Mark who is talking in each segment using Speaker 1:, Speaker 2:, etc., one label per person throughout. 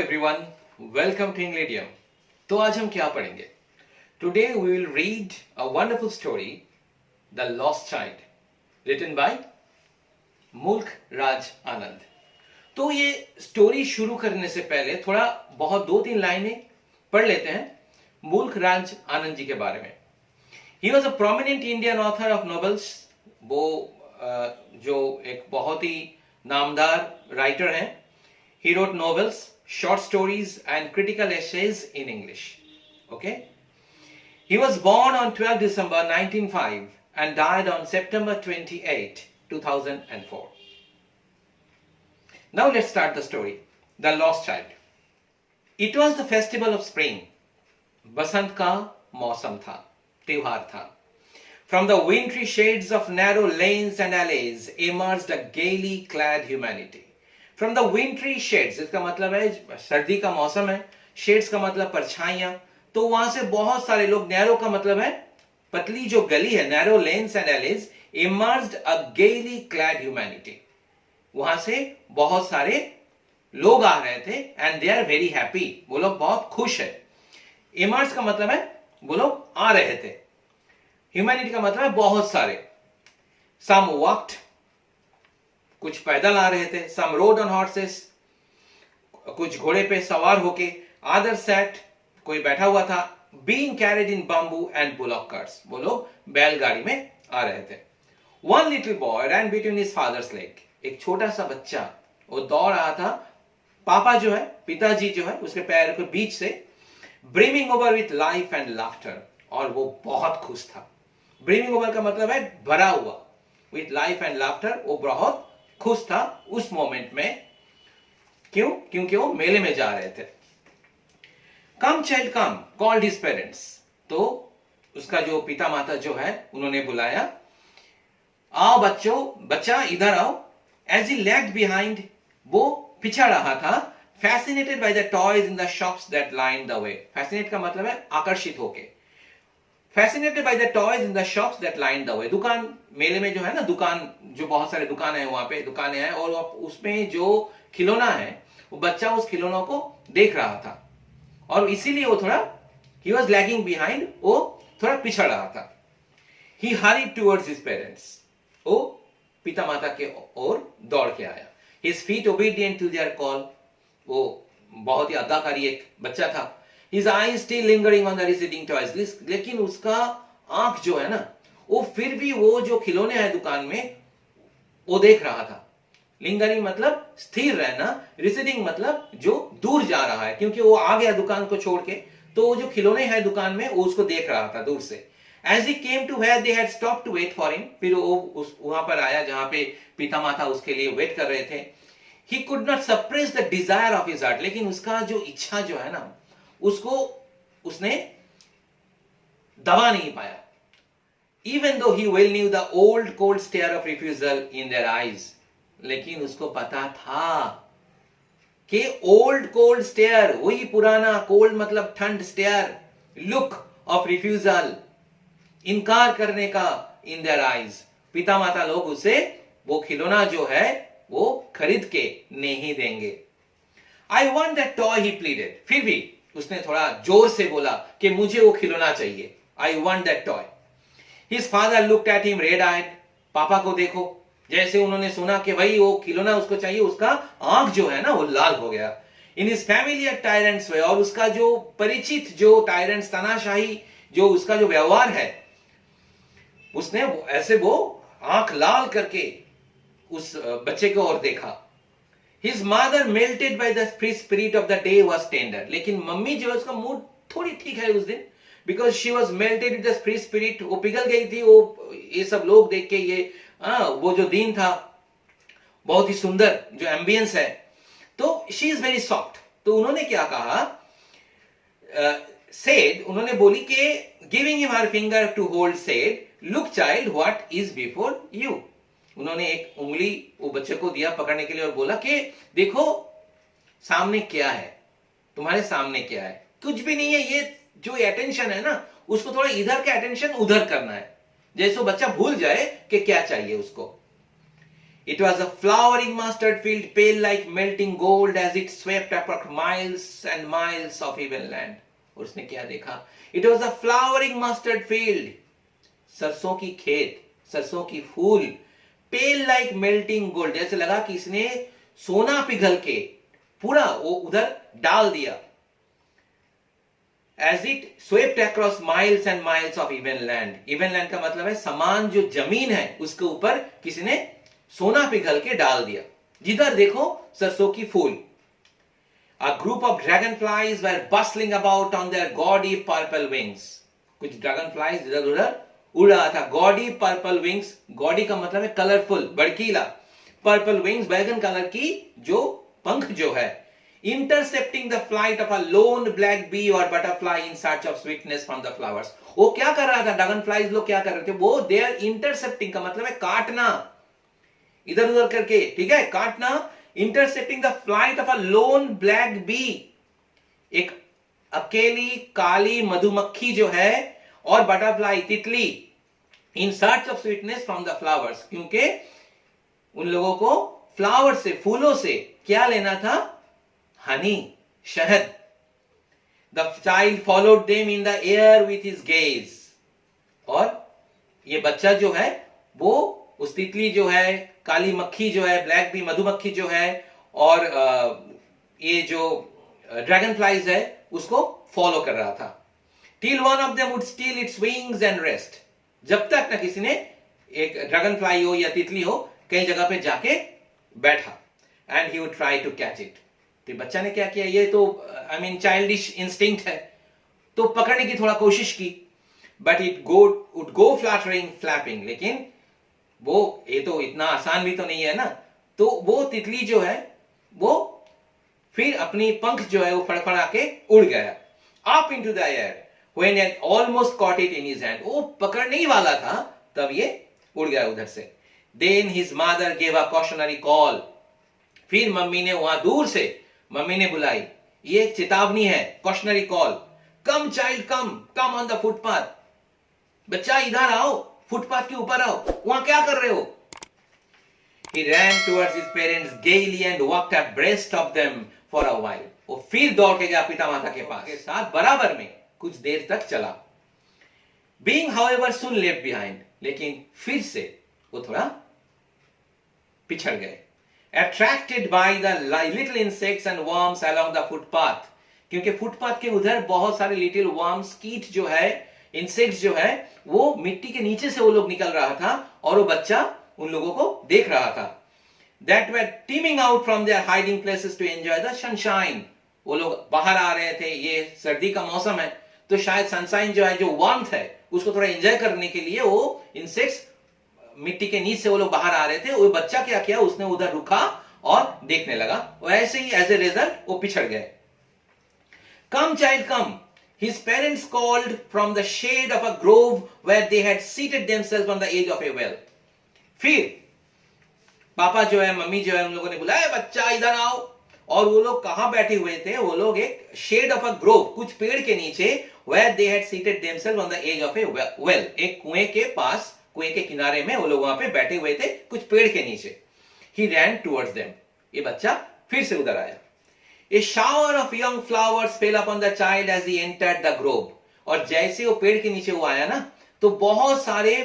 Speaker 1: everyone, welcome to Englidium. तो आज हम क्या पढ़ेंगे? Today we will read a wonderful story, The Lost Child, written by मुल्क राज आनंद. तो ये स्टोरी शुरू करने से पहले थोड़ा बहुत 2-3 लाइनें पढ़ लेते हैं मुल्क राज आनंद जी के बारे में. He was a prominent Indian author of novels. वो जो एक बहुत ही नामदार राइटर हैं. He wrote novels, short stories and critical essays in English. Okay? He was born on 12 December 1905 and died on September 28, 2004. Now let's start the story. The Lost Child. It was the festival of spring. बसंत का मौसम था, त्योहार था. From the wintry shades of narrow lanes and alleys emerged a gaily clad humanity. From the wintry shades, इसका मतलब है सर्दी का मौसम है, shades का मतलब परछाइयां, तो वहां से बहुत सारे लोग, narrow का मतलब है पतली जो गली है, narrow lanes and alleys emerged a gaily clad humanity. वहां से बहुत सारे लोग आ रहे थे and they are very happy. वो लोग बहुत खुश है. Emerged का मतलब है वो लोग आ रहे थे. Humanity का मतलब है बहुत सारे. Some walked, कुछ पैदल आ रहे थे. Some rode on horses, कुछ घोड़े पे सवार होके. Others sat, कोई बैठा हुआ था. Being carried in bamboo and bullock carts, वो लोग बैलगाड़ी में आ रहे थे. One little boy ran between his father's leg. एक छोटा सा बच्चा वो दौड़ रहा था पापा जो है, पिताजी जो है, उसके पैर के बीच से. Brimming over with life and laughter, और वो बहुत खुश था. Brimming over का मतलब है भरा हुआ. With life and laughter, वो बहुत खुश था उस मोमेंट में. क्यों? क्योंकि वो मेले में जा रहे थे. Come child come, called his parents. तो उसका जो पिता माता जो है उन्होंने बुलाया. आओ बच्चा इधर आओ. As he lagged behind, वो पीछा रहा था. Fascinated by the toys in the shops that lined the way. Fascinate का मतलब है आकर्षित होके. Fascinated by the toys in the shops that lined the way. दुकान, मेले में जो है ना दुकान, जो बहुत सारे दुकानें हैं वहां पे, दुकानें हैं और उसमें जो खिलौना है वो बच्चा उस खिलौनों को देख रहा था और इसीलिए वो थोड़ा he was lagging behind, वो थोड़ा पिछड़ रहा था. He hurried towards his parents. वो पिता माता के ओर दौड़ के आया. His feet obedient to their call. वो बहुत ही अदाकारी एक बच्चा था. His eyes still lingering on the receding toys. लेकिन उसका आंख जो है ना वो फिर भी वो जो खिलौने हैं दुकान में वो देख रहा था. लिंगरिंग मतलब स्थिर रहना, रिसीडिंग मतलब जो दूर जा रहा है, क्योंकि वो आ गया दुकान को छोड़ के, तो वो जो खिलौने हैं दुकान में वो उसको देख रहा था दूर से. As he came to where they had stopped to wait for him, फिर वो वहां पर आया जहां पे पिता माता उसके लिए वेट कर रहे थे. He could not suppress the desire of his heart. लेकिन उसका जो इच्छा जो है ना उसको उसने दबा नहीं पाया. Even though he well knew the old cold stare of refusal in their eyes. लेकिन उसको पता था कि old cold stare, वही पुराना, cold मतलब ठंड, stare, look of refusal, इनकार करने का in their eyes. पिता माता लोग उसे वो खिलौना जो है वो खरीद के नहीं देंगे. I want that toy, he pleaded. फिर भी उसने थोड़ा जोर से बोला कि मुझे वो खिलौना चाहिए. I want that toy. His father looked at him red-eyed. पापा को देखो, जैसे उन्होंने सुना कि भाई वो खिलौना उसको चाहिए, उसका आंख जो है ना वो लाल हो गया. In his familiar tyrant's way, और उसका जो परिचित जो टायरेंट्स, तानाशाही जो उसका जो व्यवहार है, उसने ऐसे वो आंख लाल करके उस बच्चे की ओर देखा. His mother melted by the free spirit of the day was tender. लेकिन मम्मी जो है उसका मूड थोड़ी ठीक है उस दिन, because she was melted with the free spirit. वो पिघल गई थी वो ये सब लोग देख के. ये वो जो दिन था बहुत ही सुंदर जो एम्बियंस है, तो she is very soft. तो उन्होंने क्या कहा, said, उन्होंने बोली कि giving him her finger to hold said, look child, what is before you. उन्होंने एक उंगली वो बच्चे को दिया पकड़ने के लिए और बोला कि देखो सामने क्या है, तुम्हारे सामने क्या है. कुछ भी नहीं है. ये जो अटेंशन है ना उसको थोड़ा इधर का अटेंशन उधर करना है, जैसे वो बच्चा भूल जाए कि क्या चाहिए उसको. It was a flowering mustard field, pale like melting gold as it swept across miles and miles of even land. और उसने क्या देखा? It was a flowering mustard field. सरसों की खेत, सरसों की फूल, pale like melting gold, जैसे लगा कि इसने सोना पिघल के पूरा वो उधर डाल दिया. As it swept across miles and miles of even land. Even land का मतलब है समान जो जमीन है उसके ऊपर किसी ने सोना पिघल के डाल दिया. जिधर देखो सरसों की फूल. A group of dragonflies were bustling about on their gaudy purple wings. कुछ dragonflies इधर उधर उड़ रहा था. Gaudy purple wings. Gaudy का मतलब है कलरफुल, भड़कीला. Purple wings, बैगन कलर की जो पंख जो है. Intercepting the flight of a lone black bee or butterfly in search of sweetness from the flowers. वो क्या कर रहा था? dragonflies लोग क्या कर रहे थे? वो they are intercepting का मतलब है काटना, इधर उधर करके, ठीक है, काटना. Intercepting the flight of a lone black bee, एक अकेली काली मधुमक्खी जो है, और बटरफ्लाई तितली, in search of sweetness from the flowers, क्योंकि उन लोगों को फ्लावर से, फूलों से क्या लेना था? हनी, शहद. The child followed them in the air with his gaze. और ये बच्चा जो है वो उस तितली जो है, काली मक्खी जो है, ब्लैक बी मधुमक्खी जो है, और ये जो ड्रैगन फ्लाइज है उसको फॉलो कर रहा था. Till one of them would steal its wings and rest. जब तक न किसी ने, एक ड्रैगन फ्लाई हो या तितली हो, कई जगह पे जाके बैठा. And he would try to catch it. तो बच्चा ने क्या किया? ये तो आई मीन चाइल्डिश इंस्टिंक्ट है, तो पकड़ने की थोड़ा कोशिश की. But it would go fluttering flapping. लेकिन वो, ये तो इतना आसान भी तो नहीं है ना. तो वो तितली जो है वो फिर अपनी पंख जो है वो फड़फड़ा के उड़ गया. Up into the air when it almost caught it in his hand. वो पकड़ने ही वाला था तब ये उड़ गया उधर से. Then his mother gave a cautionary call. फिर मम्मी ने वहां दूर से मम्मी ने बुलाई. ये एक चेतावनी है, cautionary call. Come child come, come on the footpath. बच्चा इधर आओ, फुटपाथ के ऊपर आओ. वहां क्या कर रहे हो? He ran towards his parents gaily and walked abreast of them for a while. वो फिर दौड़ के गया पिता माता के पास, के साथ बराबर में कुछ देर तक चला. Being however soon left behind. लेकिन फिर से वो थोड़ा पिछड़ गए. Attracted by the little insects and worms along the footpath. क्योंकि फुटपाथ के उधर बहुत सारे लिटिल वर्म्स, कीट जो है, इंसेक्ट्स जो है, वो मिट्टी के नीचे से वो लोग निकल रहा था और वो बच्चा उन लोगों को देख रहा था. That were teeming out from their hiding places to enjoy the sunshine. वो लोग बाहर आ रहे थे, ये सर्दी का मौसम है, तो शायद सनशाइन जो है, जो वार्मथ है, उसको थोड़ा एंजॉय करने के लिए वो इंसेक्ट्स मिट्टी के नीचे से वो लोग बाहर आ रहे थे. वो बच्चा क्या किया? उसने उधर रुका और देखने लगा. और ऐसे ही एज ए रिजल्ट वो पिछड़ गए. Come child come, his parents called from the shade of a grove where they had seated themselves on the edge of a well. फिर पापा जो है, मम्मी जो है, उन लोगों ने बुलाया, बच्चा इधर आओ. और वो लोग कहां बैठे हुए थे? वो लोग एक शेड ऑफ अ ग्रोव, कुछ पेड़ के नीचे, where they had seated themselves on the edge of a well, एक कुएं के पास, कुएं के किनारे में वो लोग वहां पे बैठे हुए थे, कुछ पेड़ के नीचे. He ran towards them. ये बच्चा फिर से उधर आया. A shower of young flowers fell upon the child as he entered the grove. और जैसे वो पेड़ के नीचे वो आया ना, तो बहुत सारे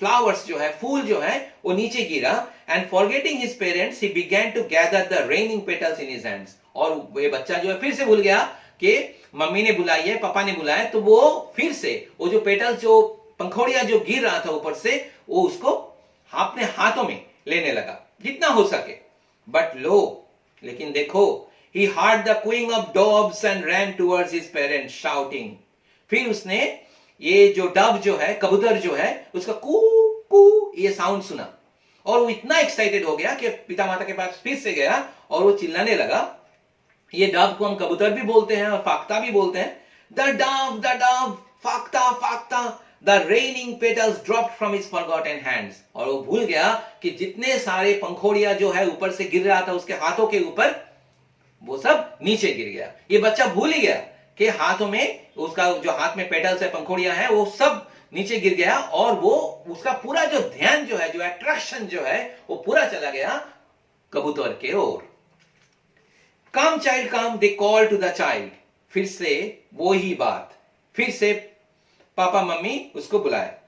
Speaker 1: फ्लावर्स जो है, फूल जो है, वो नीचे गिरा. And forgetting his parents, he began to gather the raining petals in his hands. और ये बच्चा जो है फिर से भूल गया कि मम्मी ने बुलाई है, पापा ने बुलाया, तो वो फिर से वो जो पेटल्स, जो पंखोड़िया जो गिर रहा था ऊपर से, वो उसको अपने हाथों में लेने लगा जितना हो सके. बट लो, लेकिन देखो, he heard the cooing of doves and ran towards his parents shouting. फिर उसने ये जो डव जो है, कबूतर जो है, उसका कू कू ये साउंड सुना और वो इतना एक्साइटेड हो गया कि पिता माता के पास फिर से गया और वो चिल्लाने लगा. ये डव को हम कबूतर भी बोलते हैं और फाख्ता भी बोलते हैं. द डव, फाख्ता फाख्ता. The raining petals dropped from his forgotten hands. और वो भूल गया कि जितने सारे पंखोड़िया जो है ऊपर से गिर रहा था उसके हाथों के ऊपर, वो सब नीचे गिर गया. ये बच्चा भूल ही गया कि हाथों में, उसका जो हाथ में पेटल्स है, पंखोड़िया है, वो सब नीचे गिर गया और वो उसका पूरा जो ध्यान जो है, जो अट्रैक्शन जो है, वो पूरा चला गया कबूतर के ओर। Come child come, they call to the child. फिर से वो ही बात, फिर से पापा मम्मी उसको बुलाए।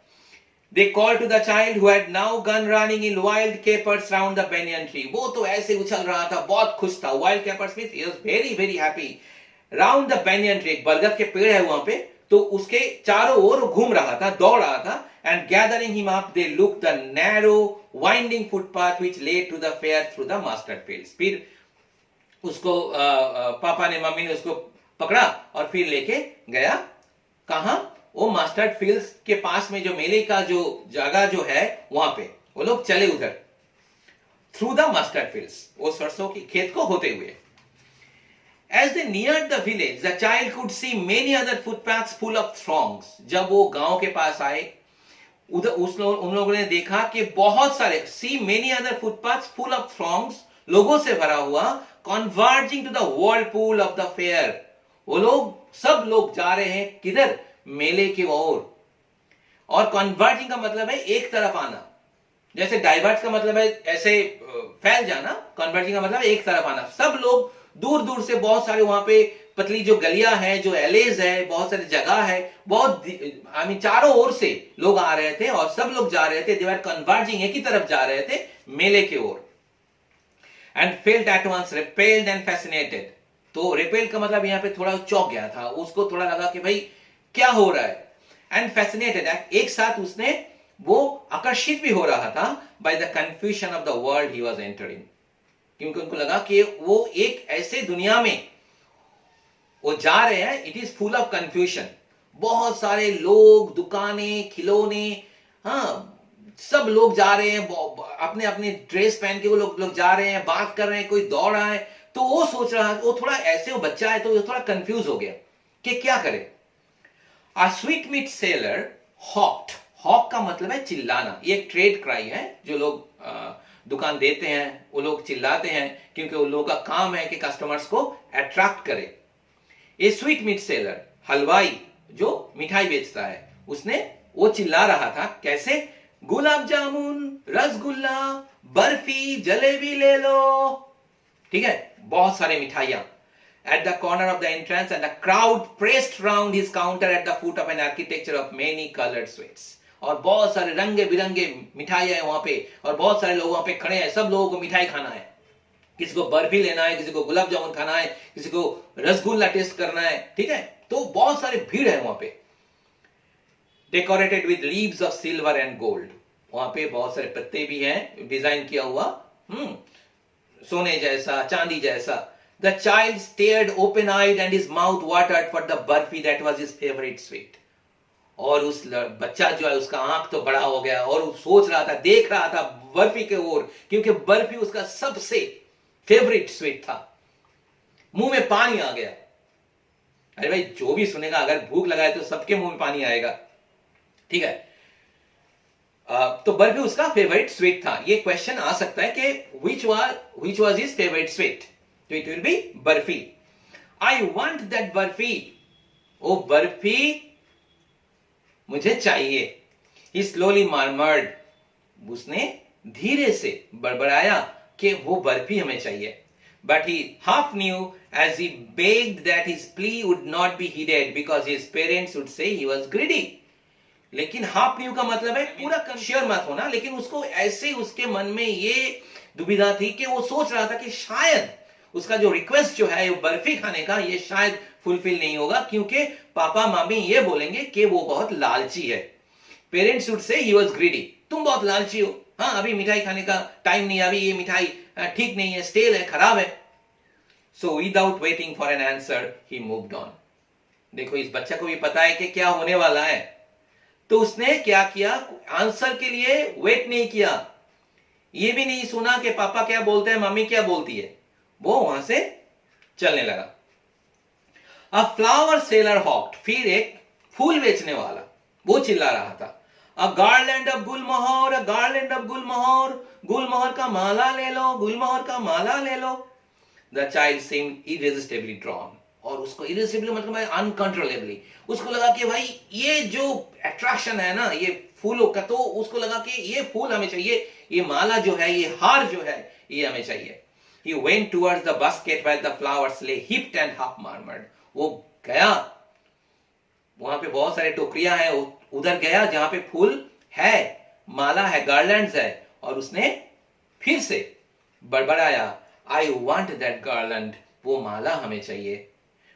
Speaker 1: They called to the child who had now gone running in wild capers round the banyan tree. वो तो ऐसे उछल रहा था, बहुत खुश था। Wild capers means he was very very happy. Round the banyan tree, एक बरगद के पेड़ है वहां पे, तो उसके चारों ओर घूम रहा था, दौड़ रहा था। And gathering him up, they looked the narrow, winding footpath which led to the fair through the mustard fields. फिर उसको पापा ने, मम्मी ने उसको पकड़ा और फिर लेके गया कहां? वो मस्टर्ड फील्ड्स के पास में, जो मेले का जो जगह जो है वहां पे वो लोग चले उधर, थ्रू द मस्टर्ड फील्ड्स, वो सरसों की खेत को होते हुए। As they neared the village, the child could see many other footpaths full of throngs. जब वो गांव के पास आए, उधर उन लोगों ने देखा कि बहुत सारे, see many other footpaths full of throngs, लोगों से भरा हुआ, converging to the whirlpool of the fair. वो लोग, सब लोग जा रहे हैं किधर? मेले की ओर। और कन्वर्जिंग का मतलब है एक तरफ आना, जैसे डाइवर्ट का मतलब है ऐसे फैल जाना, कन्वर्जिंग का मतलब है एक तरफ आना। सब लोग दूर दूर से, बहुत सारे वहां पे पतली जो गलियां है, जो एलेज है, बहुत सारी जगह है, बहुत चारों ओर से लोग आ रहे थे और सब लोग जा रहे थे। दे वर कन्वर्जिंग, एक ही तरफ जा रहे थे मेले की ओर। And felt at once repelled and fascinated. तो रिपेल्ड का मतलब यहां पे थोड़ा चौंक गया था, उसको थोड़ा लगा कि भाई क्या हो रहा है। एंड फैसिनेटेड, एक साथ उसने, वो आकर्षित भी हो रहा था by the confusion of the world he was entering, क्योंकि उनको लगा कि वो एक ऐसे दुनिया में वो जा रहे हैं, it is full of confusion. बहुत सारे लोग, दुकानें, खिलौने, हाँ, सब लोग जा रहे हैं, अपने अपने ड्रेस पहन के वो लोग जा रहे हैं, बात कर रहे हैं, कोई दौड़ रहा है। तो वो सोच रहा है, वो थोड़ा ऐसे, वो बच्चा है तो वो थोड़ा कंफ्यूज हो गया कि क्या करे। A sweetmeat seller hawked. Hawk का मतलब है चिल्लाना। ये एक ट्रेड क्राई है, जो लोग दुकान देते हैं वो लोग चिल्लाते हैं, क्योंकि उन लोगों का काम है कि कस्टमर्स को अट्रैक्ट करे। ए स्वीट मीट सेलर, हलवाई जो मिठाई बेचता है, उसने, वो चिल्ला रहा था, कैसे? गुलाब जामुन, रसगुल्ला, बर्फी, जलेबी ले लो। ठीक है, बहुत सारे मिठाइयां। At the corner of the entrance, and the crowd pressed round his counter at the foot of an architecture of many colored sweets. और बहुत सारे रंगे बिरंगे मिठाइयां हैं वहां पे, और बहुत सारे लोग वहां पे खड़े हैं। सब लोगों को मिठाई खाना है, किसी को बर्फी लेना है, किसी को गुलाब जामुन खाना है, किसी को रसगुल्ला टेस्ट करना है। ठीक है, तो बहुत सारी भीड़ है वहां पे। Decorated with leaves of silver and gold, वहां पे बहुत सारे पत्ते भी हैं, डिजाइन किया हुआ, सोने जैसा, चांदी जैसा। The child stared open-eyed and his mouth watered for the burfi that was his favorite sweet. और उस बच्चा जो है, उसका आंख तो बड़ा हो गया और सोच रहा था, देख रहा था बर्फी के ओर, क्योंकि बर्फी उसका सबसे फेवरेट स्वीट था। मुंह में पानी आ गया। अरे भाई, जो भी सुनेगा, अगर भूख लगाए तो सबके मुंह में पानी आएगा। ठीक है, तो बर्फी उसका फेवरेट स्वीट था। ये क्वेश्चन आ सकता है कि which was his favorite sweet? So it will be barfi. I want that barfi, ओ बर्फी मुझे चाहिए। He slowly murmured, उसने धीरे से बड़बड़ाया कि वो बर्फी हमें चाहिए। But he half knew as he begged that his plea would not be heeded because his parents would say he was greedy. लेकिन हाफ न्यू का मतलब है पूरा श्योर मत होना, लेकिन उसको ऐसे, उसके मन में ये दुविधा थी कि वो सोच रहा था कि शायद उसका जो रिक्वेस्ट जो है बर्फी खाने का, ये शायद फुलफिल नहीं होगा, क्योंकि पापा मम्मी ये बोलेंगे कि वो बहुत लालची है। Parents would say he was greedy, तुम बहुत लालची हो, हाँ अभी मिठाई खाने का टाइम नहीं, अभी ये मिठाई ठीक नहीं है, स्टेल है, खराब है। So without waiting for an answer he moved on. देखो, इस बच्चा को भी पता है कि क्या होने वाला है, तो उसने क्या किया, आंसर के लिए वेट नहीं किया, ये भी नहीं सुना कि पापा क्या बोलते हैं, मम्मी क्या बोलती है, वो वहां से चलने लगा। अ फ्लावर सेलर हॉक्ड, फिर एक फूल बेचने वाला, वो चिल्ला रहा था, a garland of gulmohar, a garland of gulmohar, गुलमोहर का माला ले लो, गुलमोहर का माला ले लो। The child seemed irresistibly drawn, और उसको इरिसिबली मतलब अनकंट्रोलेबली उसको लगा कि भाई ये जो अट्रैक्शन है ना ये फूलों का, तो उसको लगा कि ये फूल हमें चाहिए, ये माला जो है, ये हार जो है, ये हमें चाहिए. He went towards the basket where the flowers lay heaped and half murmured. वो गया, वहां पे बहुत सारे टोकरियां हैं, उधर गया जहां पे फूल है, माला है, गार्लैंड्स है, और उसने फिर से बड़बड़ाया, I want that garland. वो माला हमें चाहिए.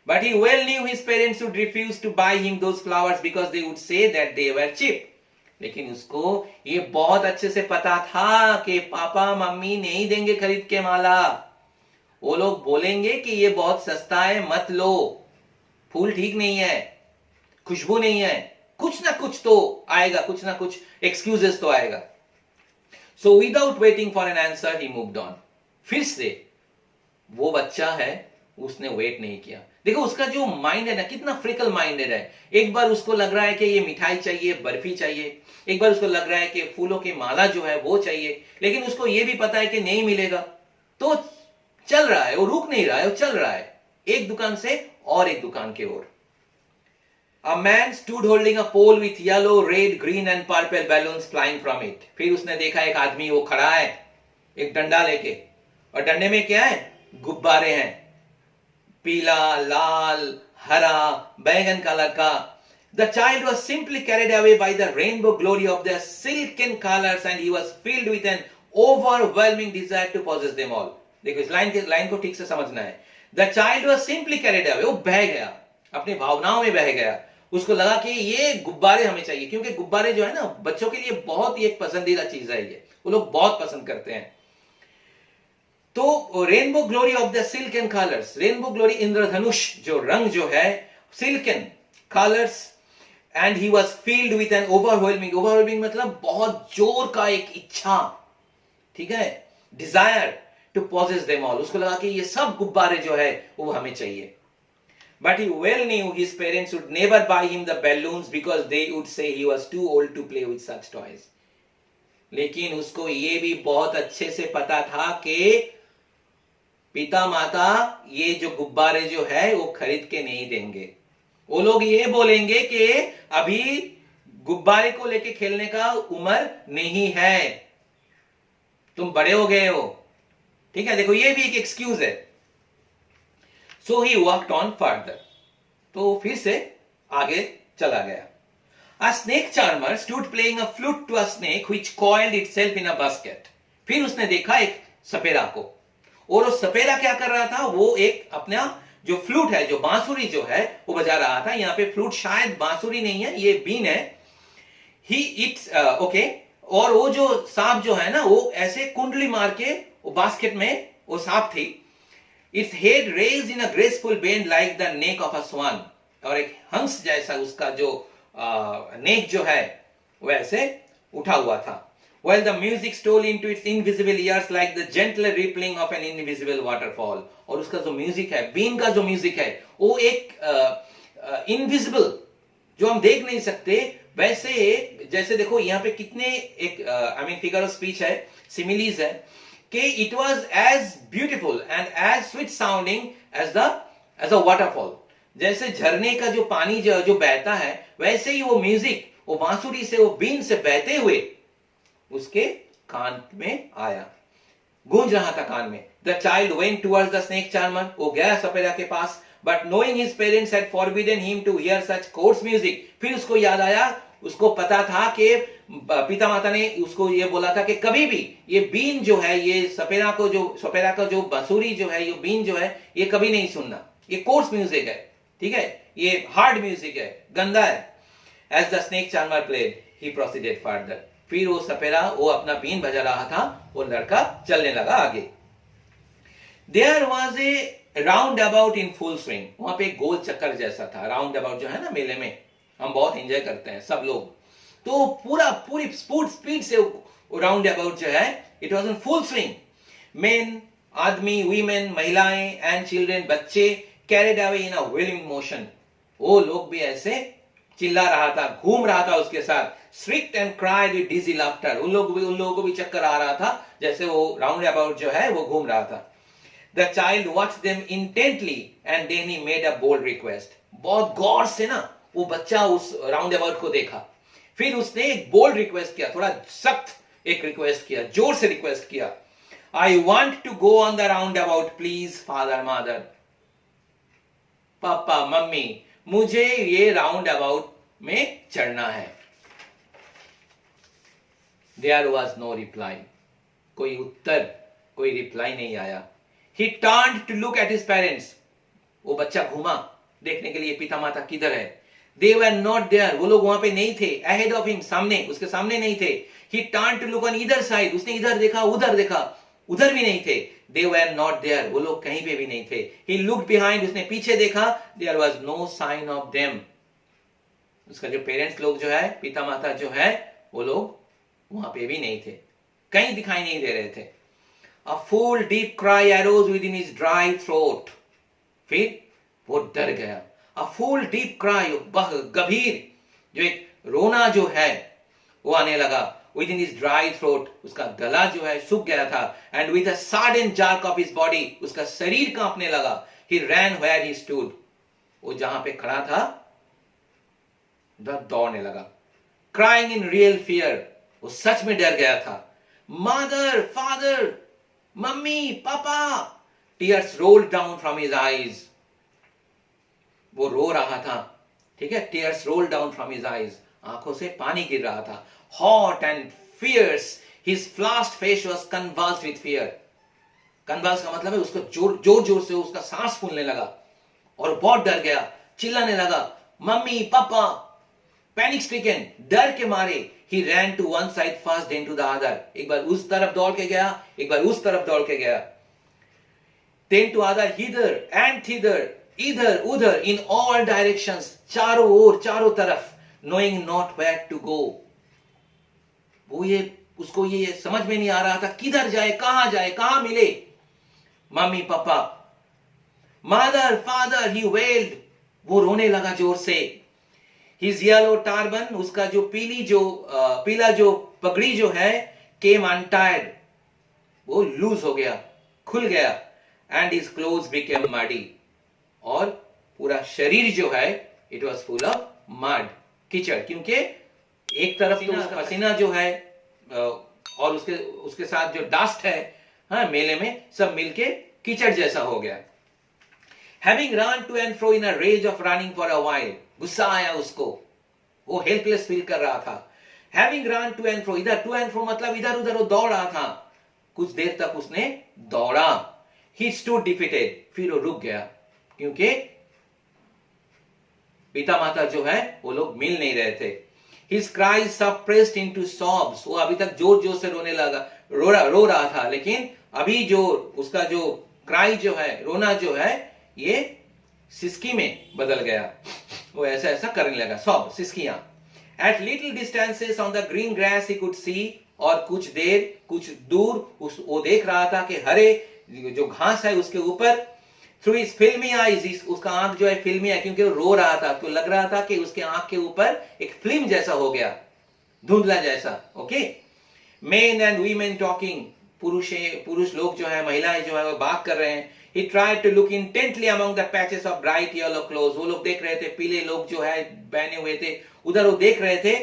Speaker 1: But he well knew his parents would refuse to buy him those flowers because they would say that they were cheap. लेकिन उसको ये बहुत अच्छे से पता था कि पापा मम्मी नहीं देंगे खरीद के माला. वो लोग बोलेंगे कि ये बहुत सस्ता है, मत लो, फूल ठीक नहीं है, खुशबू नहीं है, कुछ ना कुछ तो आएगा, कुछ ना कुछ एक्सक्यूजेस तो आएगा. So without waiting for an answer he moved on. फिर से वो बच्चा है, उसने वेट नहीं किया. देखो उसका जो माइंड है ना, कितना फ्रिकल माइंडेड है. एक बार उसको लग रहा है कि ये मिठाई चाहिए, बर्फी चाहिए, एक बार उसको लग रहा है कि फूलों की माला जो है वो चाहिए, लेकिन उसको ये भी पता है कि नहीं मिलेगा, तो चल रहा है, वो रुक नहीं रहा है, वो चल रहा है एक दुकान से और एक दुकान की ओर. A man stood holding a pole with yellow, red, green and purple balloons flying from it. फिर उसने देखा एक आदमी वो खड़ा है एक डंडा लेके, और डंडे में क्या है, गुब्बारे हैं, पीला, लाल, हरा, बैंगन कलर का. The child was simply carried away by the rainbow glory of their silken colors and he was filled with an overwhelming desire to possess them all. देखो इस लाइन को ठीक से समझना है. The child was simply carried away. वो बह गया, अपनी भावनाओं में बह गया. उसको लगा कि ये गुब्बारे हमें चाहिए, क्योंकि गुब्बारे जो है ना बच्चों के लिए बहुत ही एक पसंदीदा चीज है, ये वो लोग बहुत पसंद करते हैं. तो rainbow glory of the silken colours, rainbow glory इंद्रधनुष जो रंग जो है, silken colours, and he was filled with an overwhelming मतलब बहुत जोर का एक इच्छा, ठीक है, desire to possess them all. उसको लगा कि ये सब गुब्बारे जो है वो हमें चाहिए. But he well knew his parents would never buy him the balloons because they would say he was too old to play with such toys. लेकिन उसको ये भी बहुत अच्छे से पता था कि पिता माता ये जो गुब्बारे जो है वो खरीद के नहीं देंगे. वो लोग ये बोलेंगे कि अभी गुब्बारे को लेके खेलने का उम्र नहीं है, तुम बड़े हो गए हो, ठीक है. देखो ये भी एक एक्सक्यूज है. So he walked on further. तो फिर से आगे चला गया. A snake charmer stood playing a flute to a snake which coiled itself in a basket. फिर उसने देखा एक सपेरा को, और वो सपेरा क्या कर रहा था, वो एक अपना जो फ्लूट है, जो बांसुरी जो है वो बजा रहा था. यहाँ पे फ्लूट शायद बांसुरी नहीं है, ये बीन है. ही इट्स ओके. और वो जो सांप जो है ना वो ऐसे कुंडली मार के वो बास्केट में वो सांप थी. Its head raised in a graceful bend like the neck of a swan. और एक हंस जैसा उसका जो नेक जो है वो ऐसे उठा हुआ था. While the music stole into its invisible ears like the gentle rippling of an invisible waterfall. और उसका जो म्यूजिक है, बीन का जो म्यूजिक है, वो एक इनविजिबल जो हम देख नहीं सकते वैसे, जैसे देखो यहाँ पे कितने एक I mean figure of speech है, सिमिलीज है, कि it was as beautiful and as sweet sounding as a waterfall. जैसे झरने का जो पानी जो बहता है, वैसे ही वो म्यूजिक वो बांसुरी से, वो बीन से बहते हुए उसके कान में आया, गूंज रहा था कान में. The child went towards the snake charmer. वो गया सपेरा के पास. But knowing his parents had forbidden him to hear such coarse music. फिर उसको याद आया, उसको पता था कि पिता माता ने उसको ये बोला था कि कभी भी ये बीन जो है, ये सपेरा का जो बांसुरी जो है, ये बीन जो है, ये कभी नहीं सुनना, ये कोर्स म्यूजिक है, ठीक है, ये हार्ड म्यूजिक है, गंदा है. As the snake charmer played he proceeded further. फिर वो सपेरा वो अपना बीन बजा रहा था, वो लड़का चलने लगा आगे. There was a roundabout in full swing. वहां पे एक गोल चक्कर जैसा था. राउंड अबाउट जो है ना मेले में हम बहुत एंजॉय करते हैं सब लोग, तो पूरी स्पीड से राउंड अबाउट जो है, it was in full swing. Main, आदमी, वीमेन, महिलाएं एंड चिल्ड्रेन, बच्चे, carried away in a wheeling motion. वो लोग भी ऐसे चिल्ला रहा था, घूम रहा था उसके साथ. Strict and cried with dizzy laughter. उन लोगों को भी चक्कर आ रहा था, जैसे वो राउंड अबाउट जो है वो घूम रहा था. The child watched them intently and then he made a bold request. बहुत गौर से ना वो बच्चा उस राउंड अबाउट को देखा, फिर उसने एक बोल्ड रिक्वेस्ट किया, थोड़ा सख्त एक रिक्वेस्ट किया, जोर से रिक्वेस्ट किया. I want to go on the roundabout, please, father, mother. Papa mummy मुझे ये राउंड अबाउट में चढ़ना है. There was no reply. कोई उत्तर, कोई रिप्लाई नहीं आया. He turned to look at his parents. वो बच्चा घूमा देखने के लिए पिता माता किधर है. They were not there. वो लोग वहां पे नहीं थे. Ahead of him, सामने, उसके सामने नहीं थे. He turned to look on either side. उसने इधर देखा, उधर देखा, उधर भी नहीं थे. They were not there. वो लोग कहीं पे भी नहीं थे. He looked behind. उसने पीछे देखा. There was no sign of them. उसका जो पेरेंट्स लोग जो है, पिता माता जो है, वो लोग वहां पे भी नहीं थे, कहीं दिखाई नहीं दे रहे थे. A full deep cry arose within his dry throat. फिर वो डर गया. A full deep cry, गंभीर जो एक रोना जो है वो आने लगा. Within his dry throat, उसका गला जो है सूख गया था. And with a sudden jerk of his body, उसका शरीर कांपने लगा. He ran where he stood. वो जहां पे खड़ा था दौड़ने लगा. Crying in real fear, वो सच में डर गया था. Mother, father, मम्मी, पापा. Tears rolled down from his eyes. वो रो रहा था, ठीक है. Tears rolled down from his eyes. आंखों से पानी गिर रहा था. Hot and fierce, his flushed face was convulsed with fear. Convulsed का मतलब है उसको जोर जोर से उसका सांस फूलने लगा और बहुत डर गया, चिल्लाने लगा, मम्मी, पापा. Panic stricken, डर के मारे, he ran to one side first, then to the other. एक बार उस तरफ दौड़ के गया, एक बार उस तरफ दौड़ के गया. Then to other, hither and thither, इधर उधर, in all directions, चारों ओर, चारों तरफ, knowing not where to go. वो उसको ये समझ में नहीं आ रहा था किधर जाए, कहां मिले. मम्मी, पापा. Mother, father, he wailed. वो रोने लगा जोर से. His yellow turban, उसका जो पीला जो पगड़ी जो है, came untied. वो लूज हो गया, खुल गया. And his clothes became muddy. और पूरा शरीर जो है, it was full of mud, कीचड़. क्योंकि एक तरफ तो उसका पसीना जो है और उसके साथ जो डस्ट है, हाँ, मेले में सब मिलके कीचड़ जैसा हो गया. Having run to and fro in a rage of running for a while, गुस्सा आया उसको, वो हेल्पलेस फील कर रहा था. Having run to and fro, इधर to and fro मतलब इधर उधर वो दौड़ रहा था. कुछ देर तक उसने दौड़ा. He stood defeated. फिर वो रुक गया क्योंकि पिता माता जो है वो लोग मिल नहीं रहे थे. His cries suppressed into sobs. वो अभी तक जोर जोर से रोने लगा, रो रहा था, लेकिन अभी जो उसका जो क्राई जो है, रोना जो है, ये सिसकी में बदल गया. वो ऐसा ऐसा करने लगा, sob, सिसकियां. At little distances on the green grass he could see. और कुछ देर, कुछ दूर वो देख रहा था कि हरे जो घास है उसके ऊपर. Through his filmy eyes, उसका आंख जो है फिल्मी है क्योंकि वो रो रहा था, तो लग रहा था कि उसके आंख के ऊपर एक फिल्म जैसा हो गया, धुंधला जैसा. Okay. Men and women talking, पुरुष लोग जो है, महिलाएं जो है वो बात कर रहे हैं. He tried to look intently among the patches of bright yellow clothes. वो लोग देख रहे थे, पीले लोग जो है पहने हुए थे, उधर वो देख रहे थे.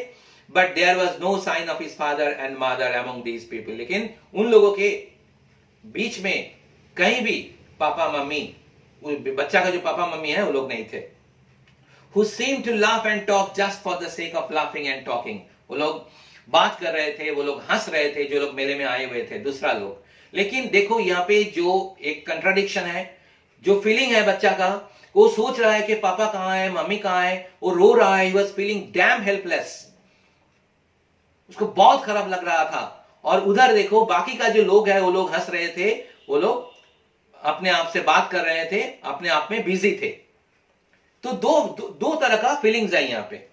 Speaker 1: But there was no sign of his father and mother among these people. लेकिन उन लोगों के बीच में कहीं भी पापा मम्मी, बच्चा का जो पापा मम्मी है वो लोग नहीं थे. Who seemed to laugh and talk just for the sake of laughing and talking. वो लोग बात कर रहे थे, वो लोग हंस रहे थे, जो लोग मेले में आए हुए थे, दूसरा लोग. लेकिन देखो यहाँ पे जो एक कंट्राडिक्शन है, जो फीलिंग है बच्चा का, वो सोच रहा है कि पापा कहाँ है, मम्मी कहाँ है, वो रो रहा है. He was feeling damn helpless. उसको बहुत खराब लग रहा था. और उधर देखो बाकी का जो लोग है वो लोग हंस रहे थे, वो लोग अपने आप से बात कर रहे थे, अपने आप में बिजी थे. तो दो तरह का फीलिंग्स है यहाँ पे.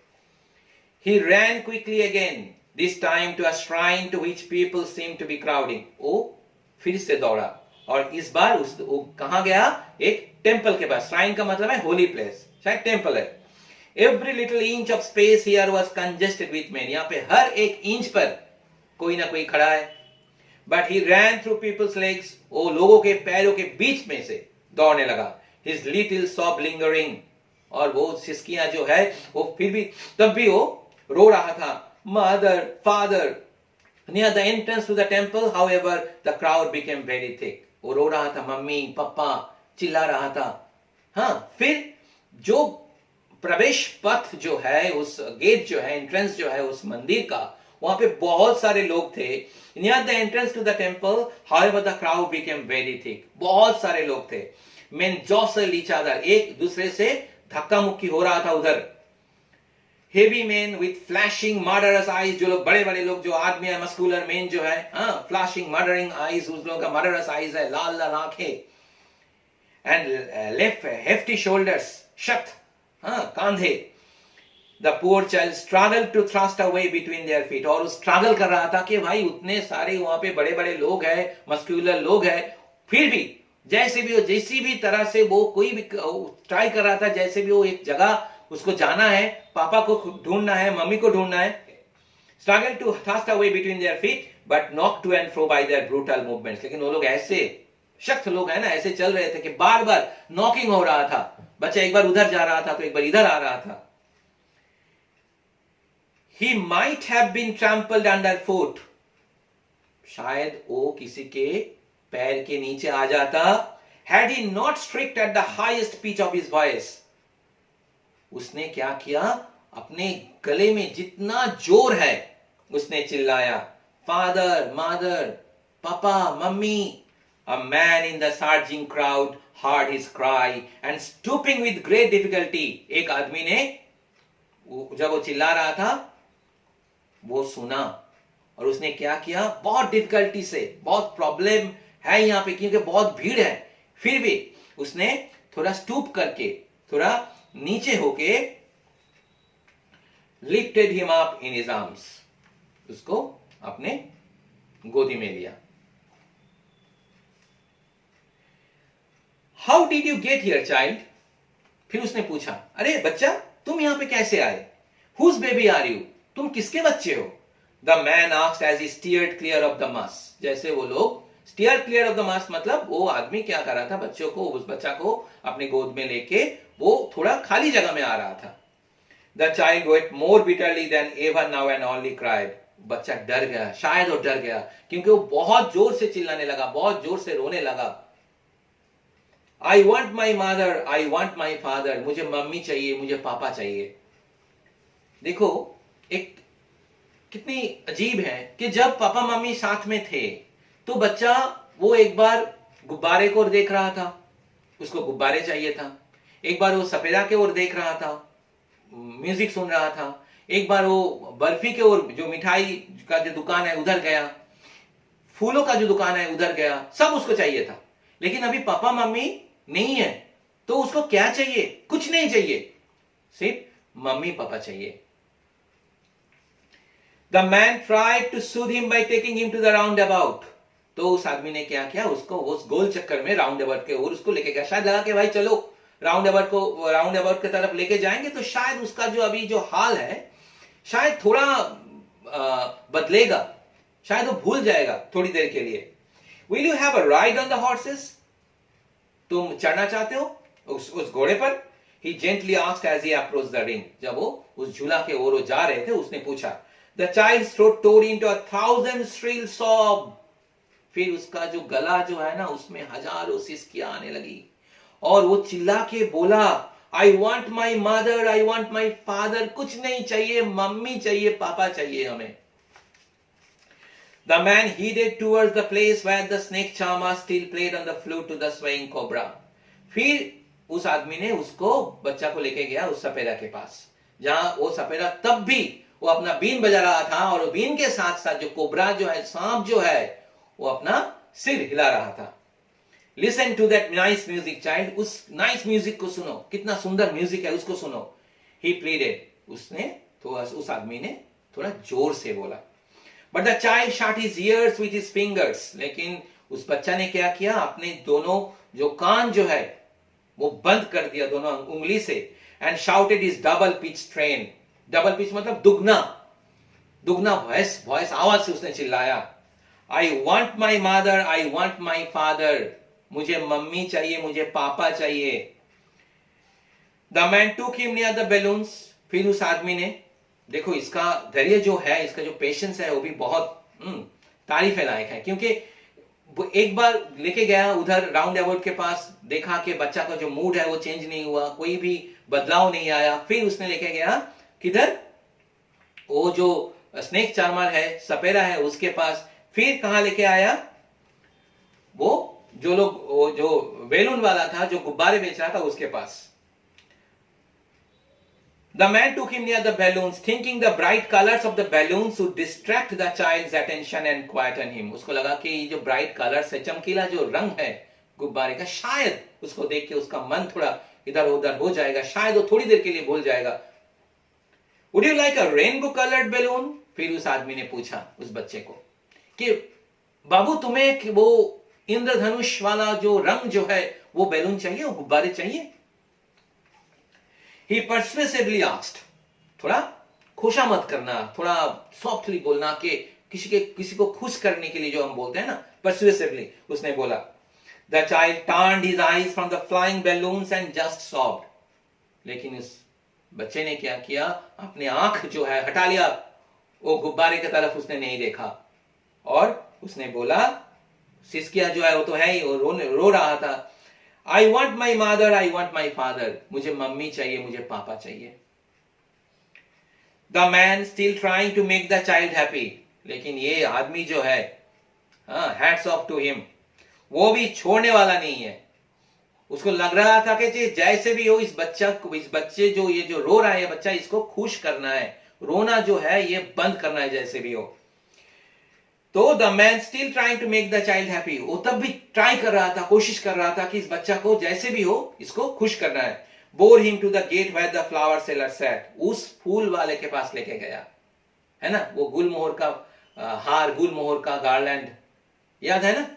Speaker 1: He ran quickly again, this time to a shrine to which people seemed to be crowding. वो फिर से दौड़ा और इस बार वो कहां गया, एक टेंपल के पास. श्राइन का मतलब है होली प्लेस, शायद टेंपल है. Every little inch of space here was congested with men. यहाँ पे हर एक इंच पर कोई ना कोई खड़ा है. but he ran through people's legs. वो लोगों के पैरों के बीच में से दौड़ने लगा. His little sob lingering. और वो सिसकियां जो है वो फिर भी तब भी वो रो रहा था. Mother, father. Near the entrance to the temple, however, the crowd became very thick. वो रो रहा था, मम्मी पापा चिल्ला रहा था. हाँ, फिर जो प्रवेश पथ जो है, उस गेट जो है, एंट्रेंस जो है उस मंदिर का, वहां पे बहुत सारे लोग थे. Near the entrance to the temple however the crowd became very thick. बहुत सारे लोग थे. Men jostle each other. एक दूसरे से धक्का मुक्की हो रहा था उधर. Heavy man with flashing murderous eyes. जो लोग बड़े बड़े लोग जो आदमी है, मस्कुलर मैन जो है, फ्लैशिंग मर्डरिंग आईज, उस लोगों का मर्डरस आईज है, लाल लाल आंखें. एंड लेफ्ट हेफ्टी शोल्डर्स, शख्त कांधे. The poor child struggle to thrust away between their feet. और स्ट्रगल कर रहा था कि भाई उतने सारे वहां पे बड़े बड़े लोग हैं, मस्क्यूलर लोग हैं, फिर भी जैसे भी हो, जैसी भी तरह से वो कोई भी ट्राई कर रहा था, जैसे भी वो एक जगह उसको जाना है, पापा को ढूंढना है, मम्मी को ढूंढना है. Struggle to thrust away between their feet but knock to and fro by their brutal movements. लेकिन वो लोग ऐसे सख्त लोग हैं ना, ऐसे चल रहे थे कि बार बार नॉकिंग हो रहा था. बच्चा एक बार उधर जा रहा था तो एक बार इधर आ रहा था. He might have been trampled underfoot. शायद वो किसी के पैर के नीचे आ जाता. Had he not shrieked at the highest pitch of his voice. उसने क्या किया, अपने गले में जितना जोर है उसने चिल्लाया, फादर, मदर, पापा, mummy. A man in the surging crowd heard his cry and stooping with great difficulty. एक आदमी ने जब वो चिल्ला रहा था वो सुना और उसने क्या किया, बहुत डिफिकल्टी से, बहुत प्रॉब्लम है यहाँ पे क्योंकि बहुत भीड़ है, फिर भी उसने थोड़ा स्टूप करके, थोड़ा नीचे होके lifted him up in his arms. उसको अपने गोदी में लिया. How did you get here child. फिर उसने पूछा, अरे बच्चा तुम यहां पे कैसे आए. Whose baby are you. तुम किसके बच्चे हो. The man asked as he steered clear of the mass. जैसे वो लोग steer clear of the mass, मतलब वो आदमी क्या कर रहा था, बच्चों को, उस बच्चा को अपने गोद में लेके वो थोड़ा खाली जगह में आ रहा था. The child wept more bitterly than ever now and only cried. बच्चा डर गया, शायद वो डर गया क्योंकि वो बहुत जोर से चिल्लाने लगा, बहुत जोर से रोने लगा. आई want my mother, I want my father. मुझे मम्मी चाहिए, मुझे पापा चाहिए. देखो एक कितनी अजीब है कि जब पापा मम्मी साथ में थे तो बच्चा वो एक बार गुब्बारे को देख रहा था, उसको गुब्बारे चाहिए था. एक बार वो सपेरा के ओर देख रहा था, म्यूजिक सुन रहा था. एक बार वो बर्फी के ओर, जो मिठाई का जो दुकान है उधर गया, फूलों का जो दुकान है उधर गया, सब उसको चाहिए था. लेकिन अभी पापा मम्मी नहीं है तो उसको क्या चाहिए, कुछ नहीं चाहिए, सिर्फ मम्मी पापा चाहिए. The man tried to soothe him by taking him to the roundabout. तो उस आदमी ने क्या किया, उसको उस गोल चक्कर में राउंड अबाउट के ओर उसको लेके गया. शायद लगा कि भाई चलो राउंड अबाउट की तरफ लेके जाएंगे तो शायद उसका जो अभी जो हाल है शायद थोड़ा बदलेगा, शायद वो भूल जाएगा थोड़ी देर के लिए. Will you have a ride on the horses. तुम चढ़ना चाहते हो उस घोड़े पर. He gently asked as he approach the ring. जब वो उस झूला के ओर जा रहे थे उसने पूछा. The child's throat tore into 1,000 shrill sob. फिर उसका जो गला जो है ना उसमें हजारों सिसकियां आने लगी और वो चिल्ला के बोला, I want my mother, I want my father. कुछ नहीं चाहिए, मम्मी चाहिए, पापा चाहिए हमें. The man headed towards the place where the snake charmer still played on the flute to the swaying cobra. फिर उस आदमी ने उसको, बच्चा को लेके गया उस सपेरा के पास, जहां वो सपेरा तब भी वो अपना बीन बजा रहा था और बीन के साथ साथ जो कोबरा जो है, सांप जो है, वो अपना सिर हिला रहा था. Listen to that nice music child. उस नाइस म्यूजिक को सुनो, कितना सुंदर म्यूजिक है, उसको सुनो. He pleaded. उसने थोड़ा, उस आदमी ने थोड़ा जोर से बोला. But the child shut his ears with his fingers. लेकिन उस बच्चा ने क्या किया, अपने दोनों जो कान जो है वो बंद कर दिया दोनों उंगली से. And shouted his double pitch strain. Double pitch मतलब दुगना वॉइस आवाज से उसने चिल्लाया. आई want my mother, I want my father, मुझे मम्मी चाहिए, मुझे पापा चाहिए। The man took him near the balloons, फिर उस आदमी ने, देखो इसका धैर्य जो है, इसका जो पेशेंस है वो भी बहुत तारीफ लायक है, क्योंकि वो एक बार लेके गया उधर राउंड अबाउट के पास, देखा कि बच्चा का जो मूड है वो चेंज नहीं हुआ, कोई भी बदलाव नहीं आया। फिर उसने लेके गया किधर, वो जो स्नेक चार्मर है, सपेरा है, उसके पास। फिर कहां लेके आया, वो जो बैलून वाला था, जो गुब्बारे बेच रहा था, उसके पास। The man took him near the balloons, thinking the bright colors of the balloons would distract the child's attention and quieten him. उसको लगा कि ये जो bright colors है, चमकीला जो रंग है गुब्बारे का, शायद उसको देख के उसका मन थोड़ा इधर उधर हो जाएगा, शायद वो थोड़ी देर के लिए भूल जाएगा। Would you like a rainbow colored balloon? फिर उस आदमी ने पूछा उस बच्चे को कि बाबू तुम्हें वो इंद्रधनुष वाला जो रंग जो है वो बैलून चाहिए, वो गुब्बारे चाहिए? He persuasively asked, थोड़ा खुशामद करना, थोड़ा सॉफ्टली बोलना, कि किसी को खुश करने के लिए जो हम बोलते हैं ना, persuasively, उसने बोला। The child turned his eyes from the flying balloons and just sobbed. लेकिन उस बच्चे ने क्या किया, अपने आंख जो है हटा लिया, वो गुब्बारे की तरफ उसने नहीं देखा, और उसने बोला, सिसकिया जो है वो तो है ही, वो रो रहा था, I want my mother, I want my father, मुझे मम्मी चाहिए, मुझे पापा चाहिए। The man still trying to make the child happy, लेकिन ये आदमी जो है, hats off to him, वो भी छोड़ने वाला नहीं है। उसको लग रहा था कि जैसे भी हो इस बच्चे जो ये जो रो रहा है बच्चा, इसको खुश करना है, रोना जो है ये बंद करना है जैसे भी हो। तो the man still trying to make the child happy, वो तब भी ट्राई कर रहा था, कोशिश कर रहा था कि इस बच्चा को जैसे भी हो इसको खुश करना है। Bore him to the gate where the flower seller sat, उस फूल वाले के पास लेके गया, है ना, वो गुलमोहर का हार, गुलमोहर का गार्लैंड, याद है ना।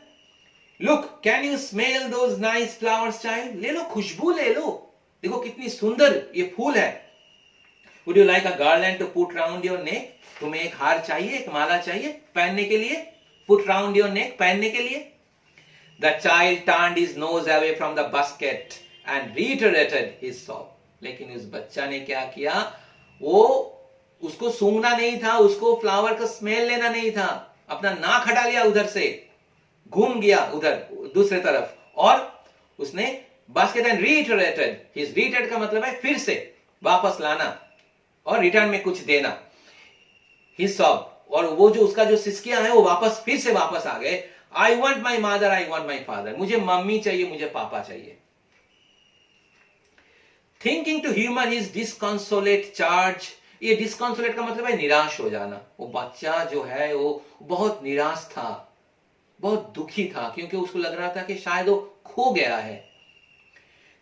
Speaker 1: Look can you smell those nice flowers child, ले लो, खुशबू ले लो, देखो कितनी सुंदर ये फूल है। Would you like a garland to put round your neck? तुम्हें एक हार चाहिए, एक माला चाहिए पहनने के लिए, put round your neck, पहनने के लिए। The child turned his nose away from the basket and reiterated his sob. लेकिन उस बच्चा ने क्या किया, वो उसको सूंघना नहीं था, उसको फ्लावर का स्मेल लेना नहीं था, अपना नाक हटा लिया, उधर से घूम गया उधर दूसरे तरफ, और उसने basket and reiterated, his reiterate का मतलब है फिर से वापस लाना और रिटर्न में कुछ देना, ही सॉब, और वो जो उसका जो सिसकिया है वो वापस फिर से वापस आ गए। I want my mother, I want my father, मुझे मम्मी चाहिए, मुझे पापा चाहिए। Thinking to humour his disconsolate charge, ये डिस्कंसोलेट का मतलब है निराश हो जाना। वो बच्चा जो है वो बहुत निराश था, बहुत दुखी था, क्योंकि उसको लग रहा था कि शायद वो खो गया है।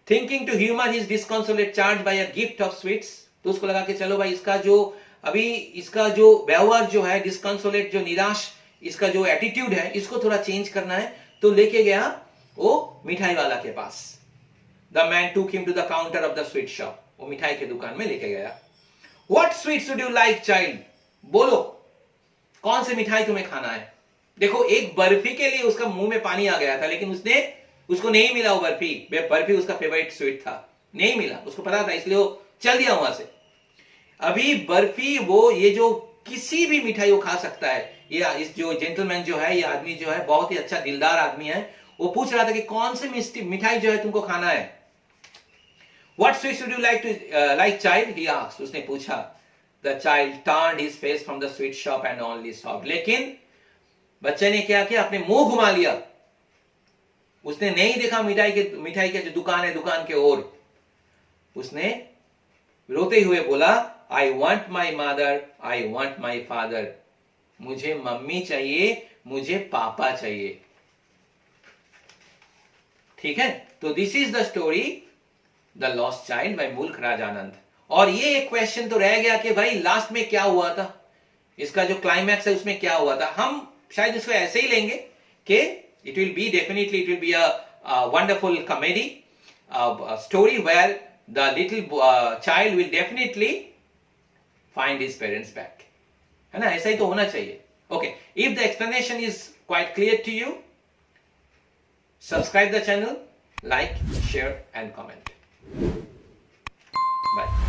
Speaker 1: Thinking to humour his disconsolate charge by a gift of sweets, तो उसको लगा कि चलो भाई इसका जो व्यवहार जो है डिस्कंसोलेट, जो निराश, इसका जो एटीट्यूड है इसको थोड़ा चेंज करना है, तो लेके गया वो मिठाई वाला के पास। The man took him to the counter of the sweet shop, वो मिठाई की दुकान में लेके गया। What sweets would you like child, बोलो कौन सी मिठाई तुम्हें खाना है। देखो एक बर्फी के लिए उसका मुंह में पानी आ गया था, लेकिन उसको नहीं मिला वो बर्फी उसका फेवरेट स्वीट था, नहीं मिला, उसको पता था, इसलिए वो चल दिया वहां से। अभी बर्फी, वो ये जो किसी भी मिठाई वो खा सकता है। ये इस जो जेंटलमैन जो है, ये आदमी जो है बहुत ही अच्छा दिलदार आदमी है, वो पूछ रहा था कि कौन सी मिठाई जो है तुमको खाना है। What sweets would you like child? He asked. उसने पूछा। The child turned his face from the sweet shop and only sobbed. लेकिन बच्चे ने क्या किया, अपने मुंह घुमा लिया, उसने नहीं देखा मिठाई के जो दुकान है, दुकान के ओर। उसने रोते हुए बोला, I want my mother, I want my father, मुझे मम्मी चाहिए, मुझे पापा चाहिए। ठीक है, तो this is the story the lost child by Mulk Raj आनंद। और ये एक क्वेश्चन तो रह गया कि भाई लास्ट में क्या हुआ था, इसका जो क्लाइमैक्स है उसमें क्या हुआ था। हम शायद इसको ऐसे ही लेंगे कि it will be a wonderful comedy story where the little child will definitely find his parents back, है ना, ऐसा ही तो होना चाहिए। Okay, if the explanation is quite clear to you? Subscribe the channel, like, share and comment. Bye.